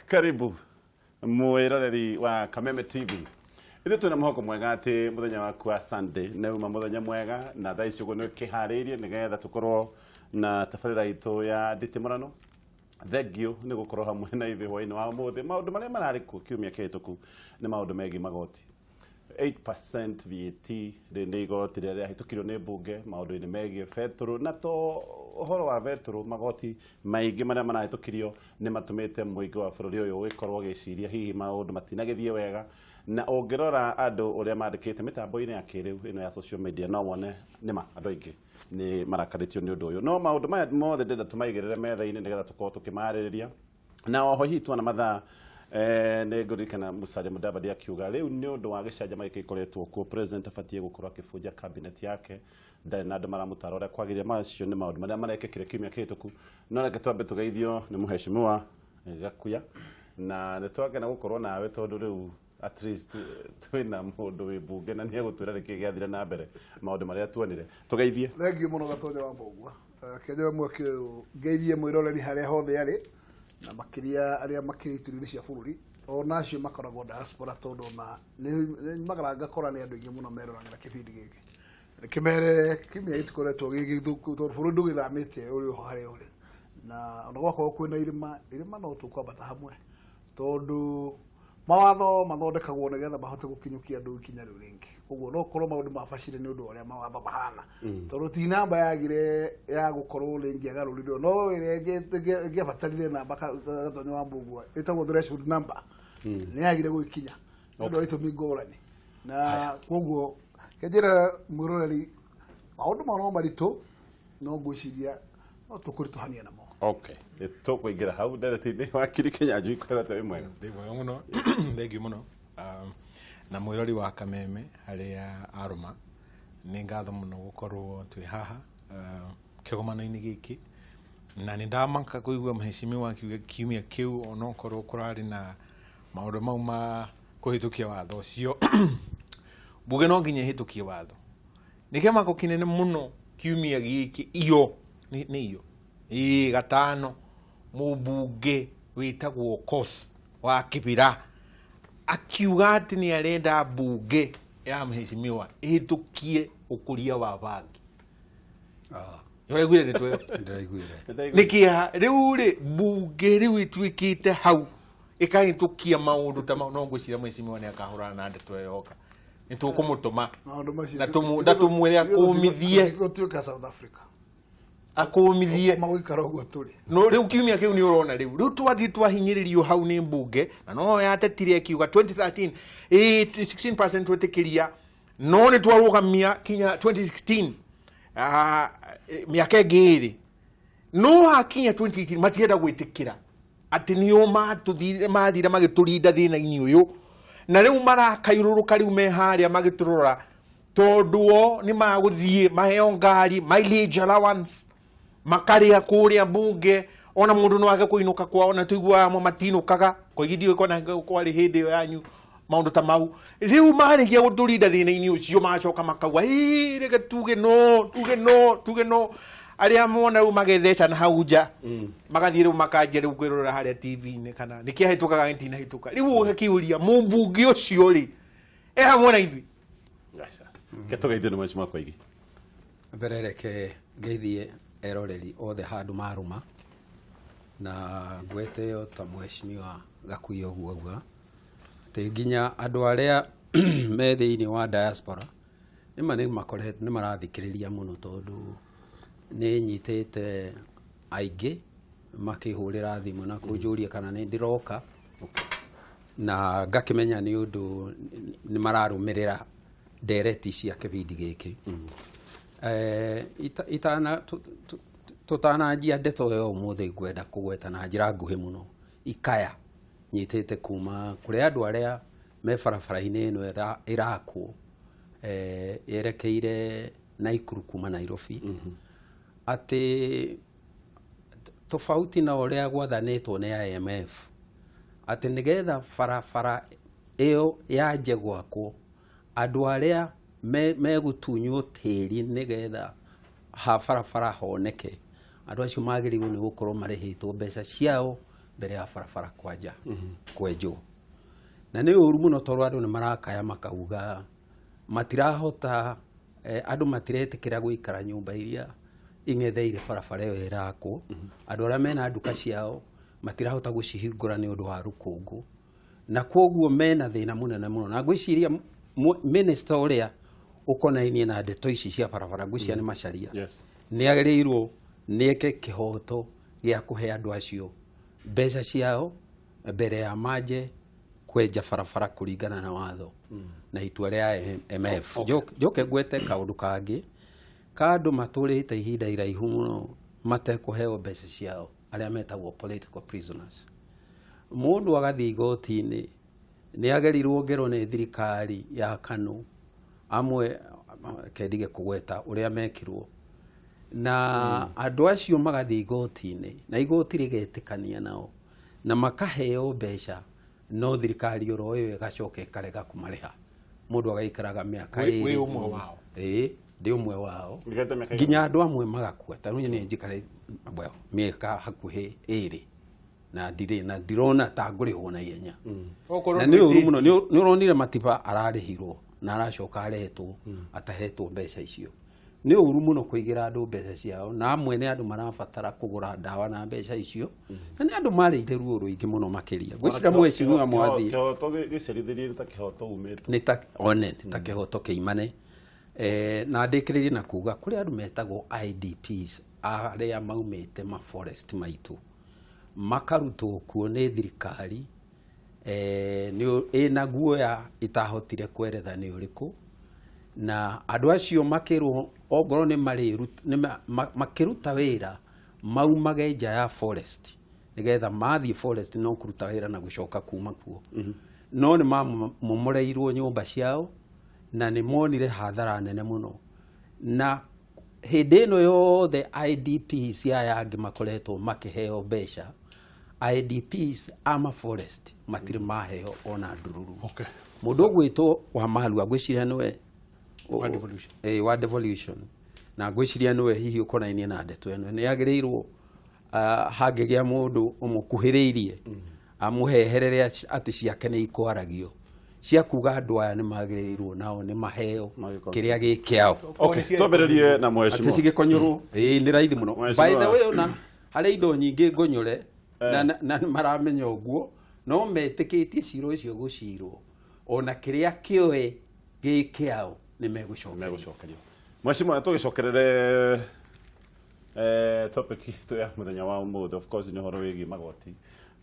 Karibu mwiroreri wa Kameme TV. Ithu tuna muhoko mwega ati muthenya waku wa Sunday neuma muthenya mwega na thaa icio no kiharirie nigetha tukorwo na tabarira itu ya Nditimurano. Thank you ni gukorwo hamwe na ithe hwaini wa muthi maundu maria marariku kiumia kihituku ni maundu megi magoti 8% VAT rindi igoti riria hitukirwo ni mbunge maundu-ini megie beturu na to uhoro wa beturu magoti maingi maria marahitukirio ni matumite muingi wa bururi uyu wikorwo giciria hihi maundu matinagithie wega na ungirora andu uria mandikite mitambo-ini ya kiriu ino ya social media no wone nima andu aingi ni marakaritio ni undu uyu no maundu maya mothe ndenda tumaigirire metha-ini nigetha tukorwo tukimariria na oho hihi twana mathaa ne ngurikana Musalia Mudavadi akiuga riu ni undu wa gicanjama gikoretwo ku president afatie gukorwo akifunja cabinet yake ndari na andu maramutara uria kwagiria macio ni maundu maria marekekire kiumia kihituku no reke twambe tugeithio ni muheshimiwa Gakuya na nitwagena gukorwo nawe tondu riu at least twina mundu wi bunge na ni egutwira riki giathire na mbere maundu maria tuonire tugeithie thengiu muno Gatonya wa Mbogwa kenyo mweke ngeithie mwiroreri haria hothe ari na makiria aria makiriturire cia bururi ona acio makoragwo diaspora tondu na ni magaranga kora ni andu ingi muno merorangira kibindi giki kimere kimia itukoretwo gigithuku tondu bururi ndugithamite uri hari uri na ona gwakwo kwina irima no tukwambata hamwe tondu mawatho mathondekagwo nigetha mahote gukinyukia andu ikinya riu ringi koguo no korwo maundu mabacire ni undu uria mawatho mahana tondu ti namba yagire ya gukorwo ringi agaruririo no ire ngiabatarire namba Gatonya wa Mbogwa itagwo threshold number ni yagire gukinya ndu itumi ngurani na koguo kenjira mwiroreri maundu mano maritu no ngwiciria no tukurituhania namo. Okay, to kuingira hau nderetini wakiri Kenya njui kwera mwega. Ndivyo muno. Thengiu muno. Na mwirori wa Kameme haria aruma ni ngatho muno gukorwo twi haha kigomano-ini giki na ni ndamanka kuigua mheshimiwa akiuga kiumia kiu ona korwo kurari na maundu mau ma kuhitukia watho cio buge no nginya hitukie watho nikema kinene muno kiumia giki iyo ni iyo gatano mubunge witagwo Kos wa Kibira akiuga ati ni arenda bunge ya mheshimiwa ihitukie ukuria wa bangi yoregwire nitwe ndiraigwire nikia riu ri bunge riu itwikite hau ikahitukia maundu ta no ngwicira mheshimiwa ni akahurana na ndeto yoka nitukumuntuma na tumwire akumithie gutuika South Africa akumithie magwikara uguo turi no riu kiumia kiu ni urona riu twathi twahinyiririo hau ni mbunge na no yatetire akiuga 2013 16% wetikiria no ni twarugamia kinya 2016 miaka ngiri no hakinya 2018 matienda gwitikira ati nio mathire magiturinda thina-ini uyu na riu marakairuruka riu me haria magiturora tonduo ni maguthie maheo ngari mileage allowance makaria kuria bunge ona mundu no age kuinuka kwao na tuigua mo matinukaga koigithio ikona kwari hindi yanyu maundu ta mau riu marigia guturinda thina-ini ucio macoka makauga reke tuge no aria mona riu magetheca na hauja magathie riu makanjia riu kwirora haria TV-ini kana nikihitukaga ntinahituka riu ugakiuria mumbunge ucio ri hamwe na ithui Ketogeithio ni mheshimiwa kwa igi mbere reke ngeithie eroreri othe handu maruma na ngweteo ta mheshimiwa Gakuya uguo uguo te nginya andu aria me thiini wa diaspora ni makorete ni marathikiriria muno tondu ni nyitete aingi makihurira thimu na kunjuria kana ni ndiroka na ngakimenya ni undu ni mararumirira dereti cia kibindi giki itana tutanajia ndeto yo umuthi ngwenda kugweta na njira nguhi muno ikaya nyitete kuma kuri andu aria me barabara-ini ino irakwo yerekeire Naikuru kuma Nairobi ati tofauti na uria gwathanitwo ni IMF ati nigetha barabara iyo yaje gwakwo andu aria megutunywo tiri nigetha ha barabara honeke andu acio magiriwe ni gukorwo marihitwo mbeca ciao mbere ya barabara kwanja kwenjwo na nĩ ũru mũno tondũ andũ nĩ marakaya makauga matirahota andũ matiretĩkĩra gũikara nyũmba iria ing'etheire barabara ĩyo ĩrakwo andũ arĩa mena nduka ciao matirahota gũcihingũra nĩ ũndũ wa rũkũngũ na kwoguo mena thĩna mũnene mũno na ngwĩciria minister ũrĩa ũkonainie na ndeto ici cia barabara ngwĩciria nĩ Macharia nĩ agĩrĩirwo nĩeke kĩhoto gĩa kũhe andũ acio mbeca ciao mbere ya manje kwenja barabara kũringana na watho na itua rĩa MF. Njoke ngwete kaũndũ kangĩ ka andũ matũrĩte ihinda iraihu mũno matekũheo mbeca ciao arĩa metagwo political prisoners. Mũndũ agathiĩ igoti-inĩ nĩ agerirwo ngero nĩ thirikari ya Kanu amwe kendige kũgweta ũrĩa mekirwo na andũ acio magathiĩ igoti-inĩ na igoti rĩgetĩkania nao na makaheo mbeca no thirikari oro ĩyo ĩgacoka ĩkarega kũmarĩha mũndũ agaikaraga mĩaka wĩ ũmwe wao ndĩ ũmwe wao nginya andũ amwe magakua ta rĩu nĩ njikare mĩaka hakuhĩ 2 na ndirona ta ngũrĩhwo na ihenya na nĩ ũru mũno nĩ ũronire Matiba ararĩhirwo na aracoka aretwo atahetwo mbeca icio nĩ ũru mũno kũigĩra andũ mbeca ciao na amwe nĩ andũ marabatara kũgũra ndawa na mbeca icio na nĩ andũ marĩire ruo rũingĩ mũno makĩria gwĩciria mweciria mwathi kĩhoto gĩcerithĩrie ta kĩhoto umĩte nĩ ta kĩhoto kĩimane na ndĩkĩrĩrie na kuga kũrĩ andũ metagwo IDPs arĩa maumĩte maforest maitũ makarutwo kuo nĩ thirikari ĩna guoya itahotire kweretha nĩ ũrĩkũ na andũ acio makĩrwo ongoro nĩ makĩruta wĩra maumage nja ya forest nigetha mathiĩ forest no kũruta wĩra na gũcoka kuma kuo no nĩ mamomoreirwo nyũmba ciao na nĩ monire hathara nene mũno na hĩndĩ ĩno yothe IDPs aya angĩ makoretwo makĩheo mbeca IDPs ama forest matirĩ maheo ona ndururu mũndũ ũgwĩtwo wa Malua ngwĩciria nĩwe wa devolution na ngwĩciria nĩwe hihi ũkonainie na ndeto ĩno nĩ agĩrĩirwo hangĩgĩa mũndũ ũmũkuhĩrĩirie amũheherere atĩ ciake nĩ ikwaragio cia kuga andũ aya nĩ magĩrĩirwo nao nĩ maheo kĩrĩa gĩkĩao twambĩrĩrie na mheshimiwa atĩ cigĩkonyũrwo nĩ raithi mũno by the way ona harĩ indo nyingĩ ngonyore na maramenya ũguo no metĩkĩtie ciro icio gũcirwo ona kĩrĩa kĩoe gĩkĩao nĩ megũcokerio mheshimiwa tũgĩcokerere topic ya mũthenya wa ũmũthĩ of course nĩ ũhoro wĩgiĩ magoti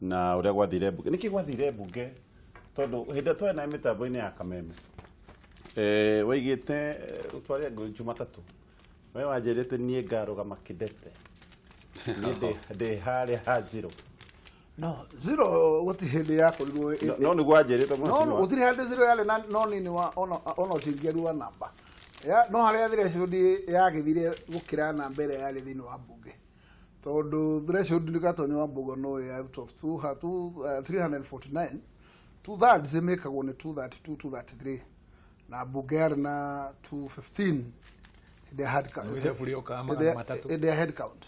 na ũrĩa gwathire mbunge nĩkĩ gwathire mbunge tondũ hĩndĩ twena mĩtambo-inĩ ya Kameme waigĩte ũtwarĩa Jumatatũ we wanjĩrĩte niĩ ngarũgama kĩndete ndĩ harĩa ha zero no zero gũti hĩndĩ yakorirwo no nĩ gwanjĩrĩte no gũtirĩ hĩndĩ zero yarĩ no nini wa ona ũtingĩrua wa namba no harĩa threshold yagĩthire gũkĩra namba ĩrĩa yarĩ thĩinĩ wa mbunge tondũ threshold nĩ gatoni wa mbunge no ya out of 349 2/3 zimekagwo nĩ 232 233 na mbunge yarĩ na 215 hĩndĩ ya head count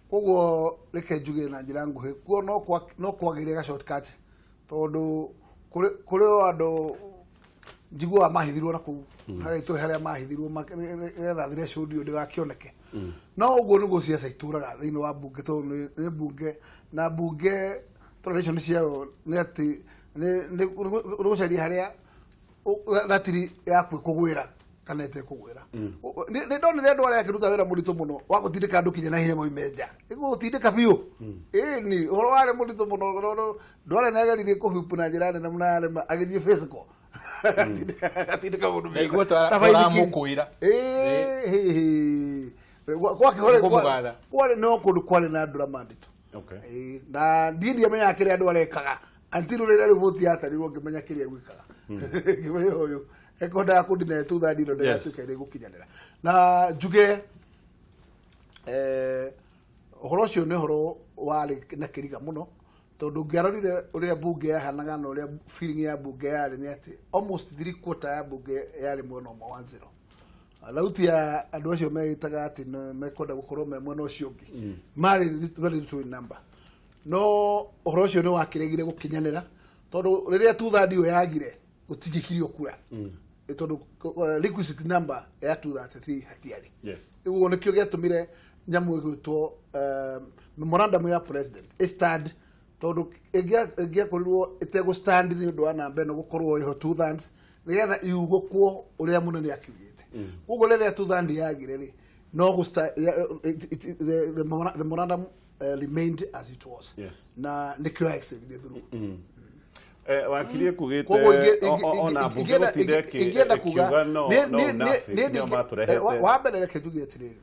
koguo reke njuge na njĩra nguhĩ kuo no kwagĩrĩra ga shortcut tondũ kũrĩ andũ njiguaga mahithirwo na kũu harĩa mahithirwo getha threshold ĩyo ndĩgakĩoneke no ũguo nĩguo ciaca itũraga thĩinĩ wa mbunge tondũ nĩ mbunge na mbunge tradition ciao nĩ atĩ nĩ gũcaria harĩa ratiri yaku kũgwĩra kana ĩtekũgwĩra nĩ ndonire andũ arĩa akĩruta wĩra mũritũ mũno wa gũtindĩka andũ kinya na hinya moimenja gũtindĩka biũ ĩni ũhoro warĩ mũritũ mũno ndware nĩ ageririe kũhupu na njĩra nene mũno yarema agĩthiĩ physical gatindĩka mũndũ mĩigua taramũkũĩra kwarĩ no kũndũ kwarĩ na ndũra mandĩtũ na ndiamenyaga kĩrĩa andũ arekaga until rĩrĩa rĩboti yatarirwo ngĩmenya kĩrĩa gwĩkaga ngĩmenya ũyũ ekonda kũndina tuthandi ndo ndĩratuĩka ĩrĩ gũkinyanĩra na njuge ũhoro ũcio nĩ ũhoro warĩ na kĩriga mũno tondũ ngĩarorire ũrĩa mbunge yahanaga na ũrĩa feeling ya mbunge yarĩ nĩ atĩ almost 3/4 ya mbunge yarĩ mwena ũmwe wa zero thauti ya andũ acio meĩtaga atĩ mekwenda gũkorwo me mwena ũcio ũngĩ marĩ very little number no horo cio no wakiregire gukinyanira tondu riria tuthandi yo yagire gutigikirio kura tondu requisite number ya 233 hatiari uguo nikio giatumire nyamu igutwo memorandum ya president stand tondu ingiakorirwo itego stand ni undu wa namba no gukorwo iho 2 thirds nigetha iugukwo uria munene akiugite uguo riria tuthandi yagire ri no gusta the memorandum remained as it was na nikio executive through wakirie kugite ona bunge ingenda kuga wa mbere reke tuge atiriri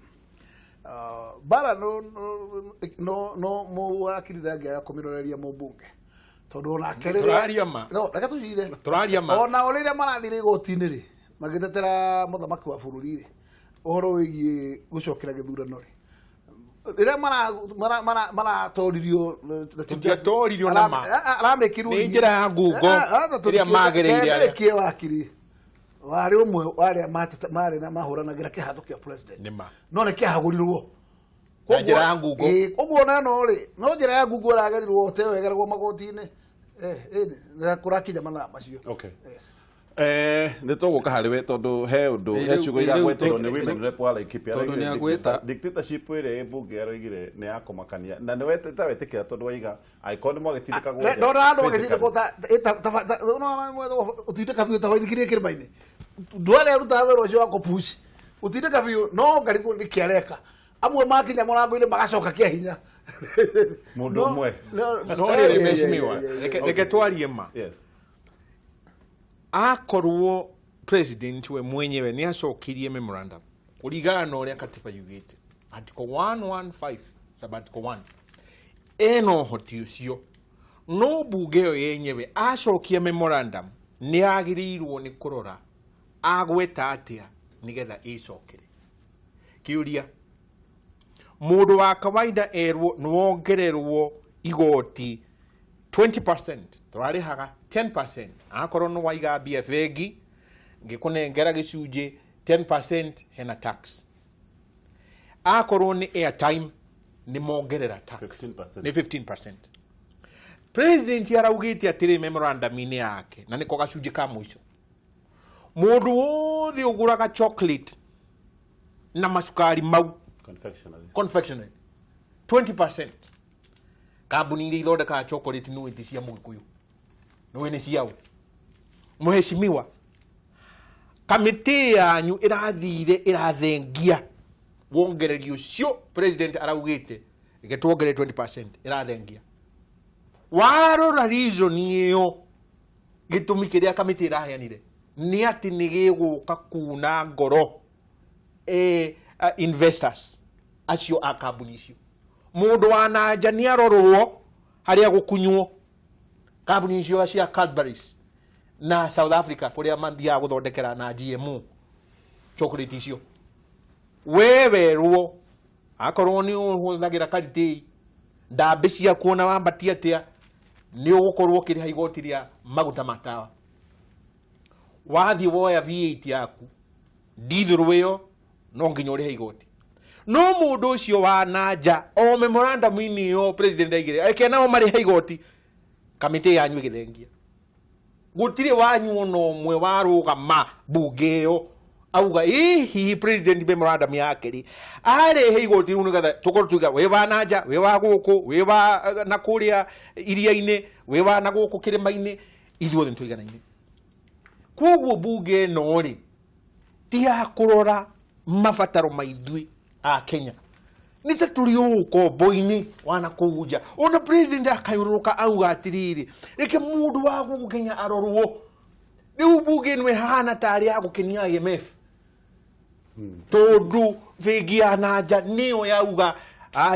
bara no mu wakirira ngia kumiroreria mu bunge tondu ona kerere no reke tucire ona orire marathire igoti-ini ri magitetera muthamaki wa bururi ri uhoro wigie gucokera githurano ri riria maratoririo aramekirwo ni njira ya ngungo iria magereire aria wakiri wari umwe waria mari na mahuranagira kihatho kia president no ne kiahagurirwo njira ya ngungo uguo na no ri no njira ya ngungo ragerirwo te wegeragwo magoti-ini na kurakinya mathaa macio nituguka hariwe tondu he undu he ciugo ira gwetero ni women rep wa Laikipia dictatorship ire bunge aroigire ni ya kumakania na ni weteta wetikira tondu waiga icon mo gitindika gwo no no gitindika kota no utindika biu ta waithikirie kirima-ini ndwale aruta wero cio wako push utindika biu no ngari ku nikiareka amwe makinya murango-ini magacoka kia hinya mundu umwe no riri meshimiwa reke twarie ma akorwo president we mwenyewe ni acokirie memorandum kurigana na uria katiba yugite article 115 sabatiko 1 eno hoti ucio no bunge yo yenyewe acokia memorandum ni agirirwo ni kurora agweta atia nigetha icokere kiuria mundu wa kawaida erwo nuongererwo igoti 20% turari haga 10% akorwo no waiga BFG ngikunengera gicunje 10% hena tax akorwo ni airtime ni mongerera tax 15%. ni 15%. President araugite atiri memorandum ini yake na niko gacunje ka mwico mundu wothe uguraga chocolate na macukari mau confectionery 20%. Kambuni iria ithondekaga chocolate no iti cia Mũgĩkũyũ no ni ciao muheshimiwa kamiti yanyu irathire irathengia wongererio ucio president araugite igetwongere 20% irathengia warora reason iyo gitumi kiria kamiti iraheanire ni ati ni giguka kuna ngoro investors acio a kambuni icio mundu wa nanja ni arorwo haria gukunywo kambuni icio cia Cadbury's na South Africa kuria mandia guthondekera na GMO chocolate icio wewe ruo akorwo ni uhuthagira kariti ndambi cia kuona wambatia atia ni ugukorwo kiri igoti ria maguta matawa wathi woya VAT yaku ndithuru iyo no nginya uri igoti no mundu ucio wa nanja o memorandum ini yo president aigire ake nao mari igoti kamiti yanyu igithengia gutire wanyu no mwe warugama bunge yo auga hihi president memorandum yake ri are igoti ru nigatha tukorwo tuiga we wa nanja we wa guku we wa na kuria iria-ini we wa na guku kirima-ini ithuothe ntuiganaine koguo bunge no ri tia kurora mabataro maithui a Kenya nita turi ukombo-ini wana kuja ona president akayuruka auga atiriri reke mundu wa guku Kenya arorwo riu bunge nwe hana tari ya gukenia IMF tondu vigi ya nanja niyo yauga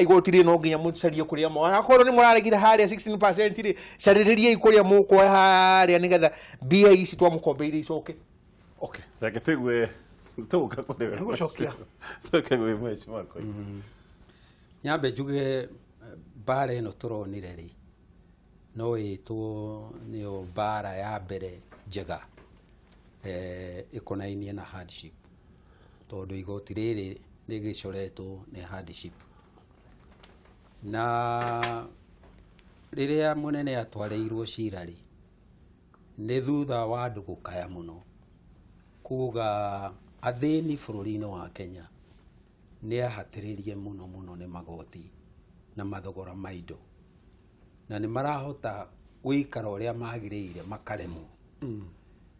igotire no nginya mucarie kuria mo akorwo ni muraregire haria 16% ri cariririe ikuria muko haria nigetha mbia ici twamukombeire icoke reke tigwe tuka kudewe gucokia reke gwe mweshi wako nyambe njuge bara ino turonire ri no itwo niyo bara ya mbere njega ikonainie na hardship tondu igoti riri ni gicoretwo ni hardship na riria munene atwareirwo cirari ni thutha wa andu gukaya muno kuga athini bururi-ini wa Kenya ni ahatiririe muno ni magoti na mathogora maindo na ni marahota guikara uria magiriire makaremwo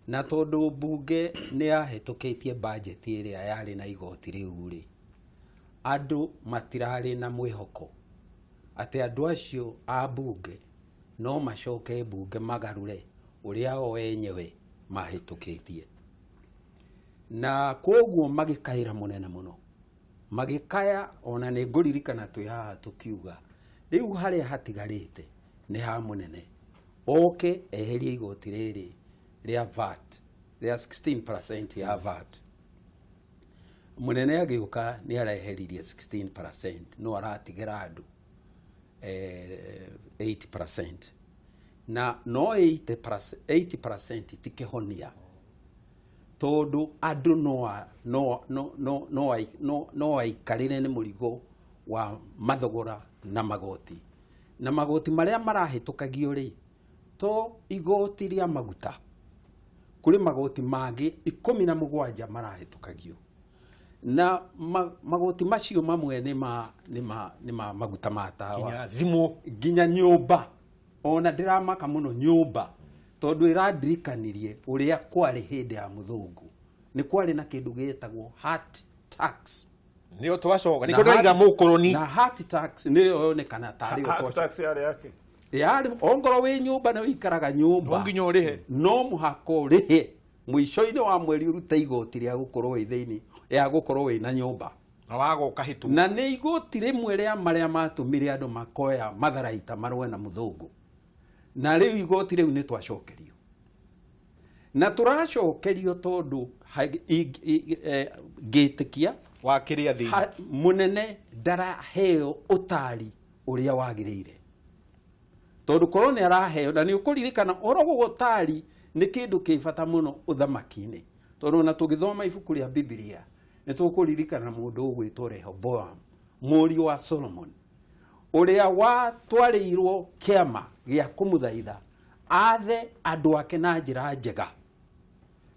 na tondu bunge ni ahitukitie budget iria yari na igoti riu ri andu matirari na mwihoko ati andu acio a bunge no macoke bunge magarure uria o enyewe mahitukitie na koguo magikaira munene muno magikaya ona ni nguririkana twi haha tukiuga riu haria hatigarite ni ha munene oke eherie igoti riri ria VAT ria 16% ya VAT munene agiuka ni areheririe 16% no aratigira andu 80% na no 80% tikihonia tondu andu no aikarire ni murigo wa mathogora na magoti maria marahitukagio ri to igoti ria maguta kuri magoti mangi 17 marahitukagio na magoti macio mamwe ni maguta matawa ginya nyumba ona ndiramaka muno nyumba tondu iradirikanirie uria kwari hindi ya muthungu ni kwari na kindu gitagwo heart tax ni otwacoka ni kundu iga mukoroni na heart tax ni yonekana tari heart tax yari yake yari ongoro wi nyumba na wikaraga nyumba nginya urihe no muhako rihe mwisho-ini wa mweri urute igoti ria gukorwo wi thiini ya gukorwo wi na nyumba na wagoka hitu na ni igoti rimwe ria maria matumire andu makoya matharaita marwe na muthungu na riu igoti riu ni twacokerio na turacokerio tondu gitikia wa kiria thiini munene ndaraheo utari uria wagirire tondu korwo ni araheo na ni ukuririkana oro gugutari ni kindu kibata muno uthamaki-ini tondu na tugithoma ibuku ria Biblia ni tukuririkana mundu ugwitwo Rehoboam muri wa Solomon uria watwarirwo kiama gia kumuthaitha athe andu ake na njira njega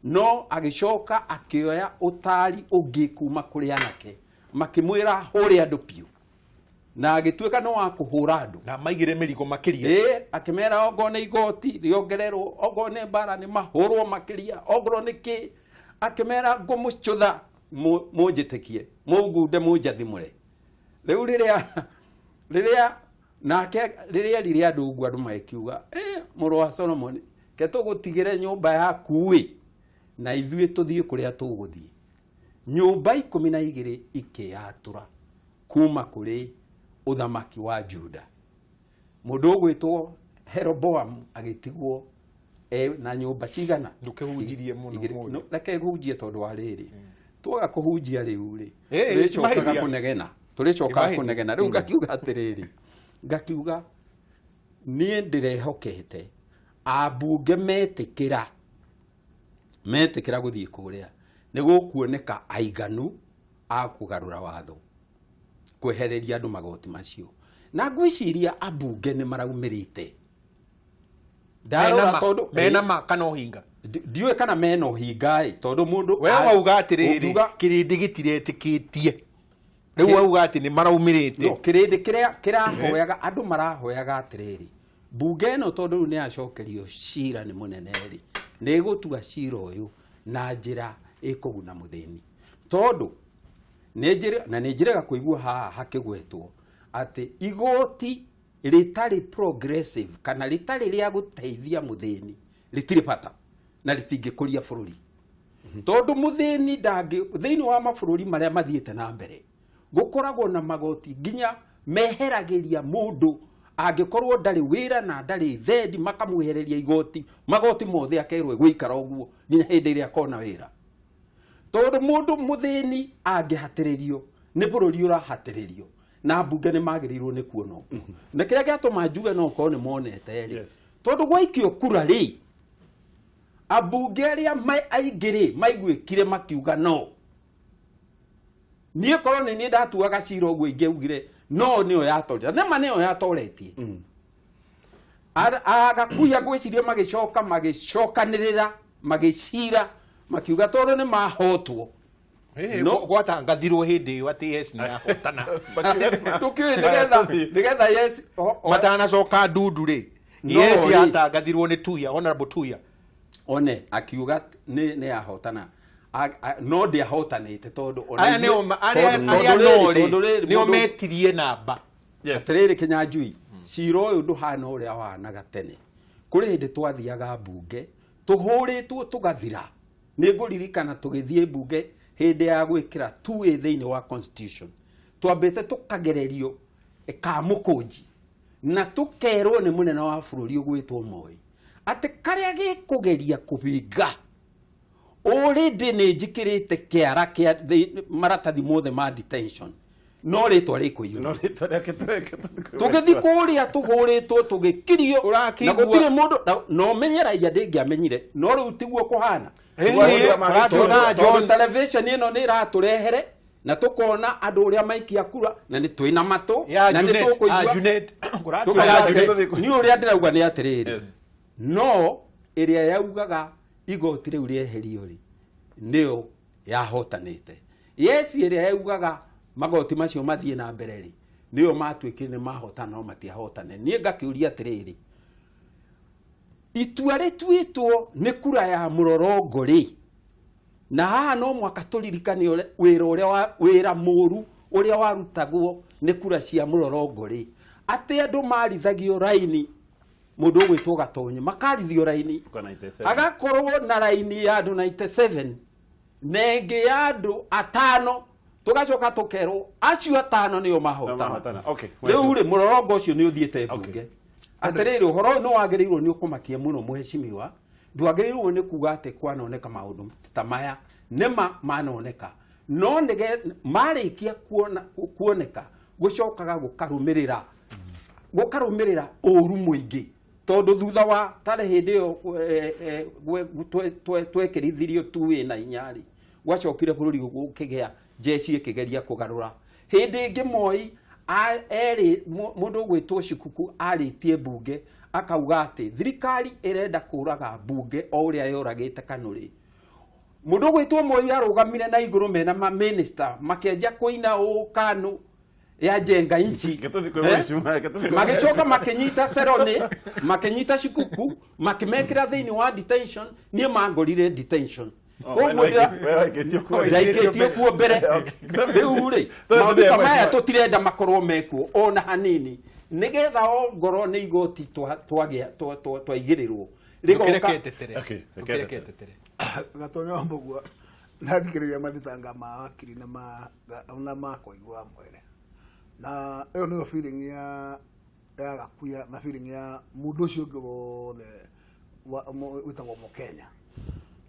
no agicoka akioya utari ungi kuma kuri anake makimwira huri andu piu na agituika no wa kuhura andu na maigire mirigo makiria akimera ogone igoti riongererwo ogone bara ni mahurwo makiria ogro niki akimera ngumucutha mujitekie mugunde mujathimure riu riria riria andu ugu andu maikiuga muru wa Solomon ke tugutigire nyumba yaku wi na ithuĩ tuthie kuria tuguthie nyumba 12 ikiatura kuma kuri uthamaki wa Juda mundu ugwitwo Rehoboam agitigwo na nyumba cigana ndukehunjirie muno reke hunjie tondu wa riri twaga kuhunjia riu ri turicokaga kunegena riu ngakiuga atiriri ngakiuga nie ndirehokete abunge metikira guthie kuria nigukuoneka aiganu akugarura watho kwehereria andu magoti macio na ngwiciria abunge ni maraumirite ndarora tondu mena makana uhinga ndiwe kana mena uhinga tondu mundu we wauga atiriri kirindi gitiretikitie riu wauga ati ni maraumirite no kirindi kirahoyaga andu marahoyaga atiriri bunge no tondu ni acokerio cira ni muneneri ni gutua cira uyu na njira ikuguna muthini tondu ni njira kuigua haha hakigwetwo ati igoti ritari progressive kana ritari ria guteithia muthini ritiri pata na ritingikuria bururi tondu muthini thiini wa mabururi maria mathiete na mbere gukoragwo na magoti ginya meheragiria mundu angikorwo ndari wira na ndari thendi makamwehereria igoti magoti mothe akerwe guikara uguo ginya hindi iria kona wira tondu mundu muthini angihatiririo ni bururi urahatiririo na bunge ni magirirwo ni kuona na kiria giatuma njuge no ko ni monete ri tondu gwaikio kura ri abunge aria aingiri maigwikire makiuga no nie korwo ni ndatuaga cira uguo ingiugire no nio yatorera nema nio yatoretie agakuya gwiciria magicokanirira magicira makiuga toro ni mahotwo no gwatangathirwo hindi yo ati yes ni ahotana tukiwe nigetha yes matana coka ndundu ri yes yatangathirwo ni Tuya, honorable Tuya one akiuga ni ahotana no ndi ahotanite tondu aya nio metirie namba atiriri Kinyanjui ciro uyu nduhana uria wanaga tene kuri hindi twathiaga mbunge tuhuritwo tugathira ni nguririkana tugithie mbunge hindi ya gwikira 2A thiini wa constitution twambite tukagererio kamukunji na tukerwo ni munene wa bururi ugwitwo Moi ati karia gikugeria kubinga already ni njikirite kiara kia maratathi mothe ma detention no ritwa rikuiyo no ritwa reke tugithi kuria tuhuritwo tugikirio na gutire mundu no menyeragia ndingiamenyire no riu tiguo kuhana television ino ni iraturehere na tukona andu uria maikia kura na ni twina matu na ni tukuigua ni uria ndirauga ni atiriri no iria yaugaga igoti riu rieherio ri nio yahotanite yes iria yaugaga magoti macio mathie na mbere ri nio matwikire ni mahotana no matiahotane nie ngakiuria atiriri itua rituitwo ni kura ya murorongo ri na haha no mwaka turirikane wira muru uria warutagwo ni kura cia murorongo ri ati andu marithagio raini mundu ugwitwo Gatonye makarithio raini agakorwo na raini ya andu 97 nenge ya andu 5 tugacoka tukerwo acio 5 nio mahotana riu ri murorongo ucio ni uthiete mbunge atiriri uhoro no wagereirwo ni ukumakia muno muheshimiwa ndwagereirwo ni kuga ati kwanoneka maundu ta maya nema manoneka no nige marikia kuoneka gucokaga gukarumirira uru muingi tondu thutha wa tare hindi yo twekirithirio 2A na inyari gwacokire bururi gukigea jeshi ikigeria kugarura hindi ingi Moi eri mundu ugwitwo Shikuku aritie mbunge akauga ati thirikari irenda kuraga mbunge o uria yoragite Kanuri mundu ugwitwo Moi arugamire na iguru mena ma minister makienja kuina Kanu ya jenga inchi magicoka makinyita Serone makinyita Shikuku makimekira thiini wa detention nie mangorire detention raiketio kuo mbere riu ri maundu kamaya tutirenda makorwo mekuo ona hanini nigetha o ngoro ni igoti twaigirirwo rigoketetere Gatonye wambugua nathikiriria mathitanga ma wakiri na makoigwa mwere na iyo niyo feeling ya gakuya na feeling ya mundu ucio ngwothe witagwo Mukenya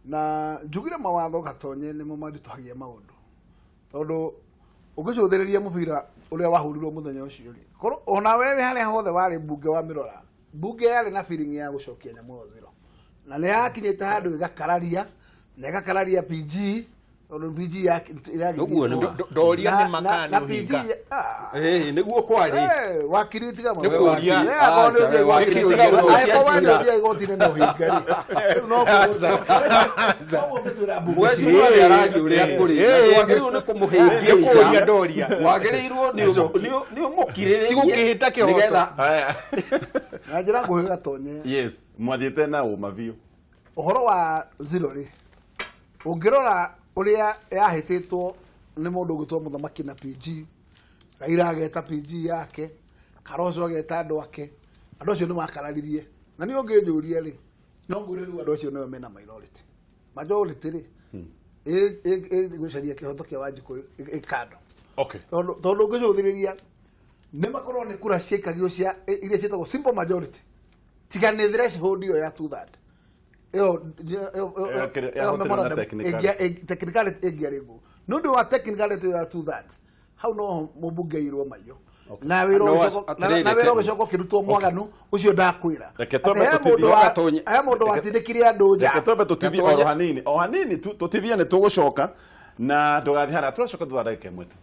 na njugire mawatho Gatonye nimo mandituhagia maundu tondu ugicuthiriria mubira uria wahurirwo muthenya ucio ri korwo ona wewe haria hothe wari mbunge wa Mirora mbunge yari na feeling ya gucokia nyamu thiro na ni yakinyite handu igakararia na igakararia PG tondu PG ya uguo ndoria ni makani uhinga niguo kwari wakiri tiga ni kuria wakiri igoti nenda uhinga no wezi wa radio uria kuri wagirirwo ni kumuhingia kuria ndoria wagirirwo ni mukiriririe tigukihita kihoto na njira nguhi Gatonye yes mwathite na umavio uhoro wa zero ri ungirora uria yahititwo ni mundu ugitwo muthamaki na PG Raila ageta PG yake Karozo ageta andu ake andu acio ni makararirie na ni ungijuria ri no nguriru andu acio no mena majority ri gucaria kihoto kia Wanjiku ikando tondu ungicuthiriria ni makorwo ni kura ciikagio cia iria cietagwo simple majority tigane threshold yo ya 2/3 technicality egiarigo no do wa technicality ya 2/3 how no mubungeirwo mayo na wiro gicoko kirutwo mwaganu ucio ndakwira aya mundu watindikiria andu nja tobe tutithie o hanini tutithie ni tugucoka na ndugathi hara turacoka thutha ndagika imwe tu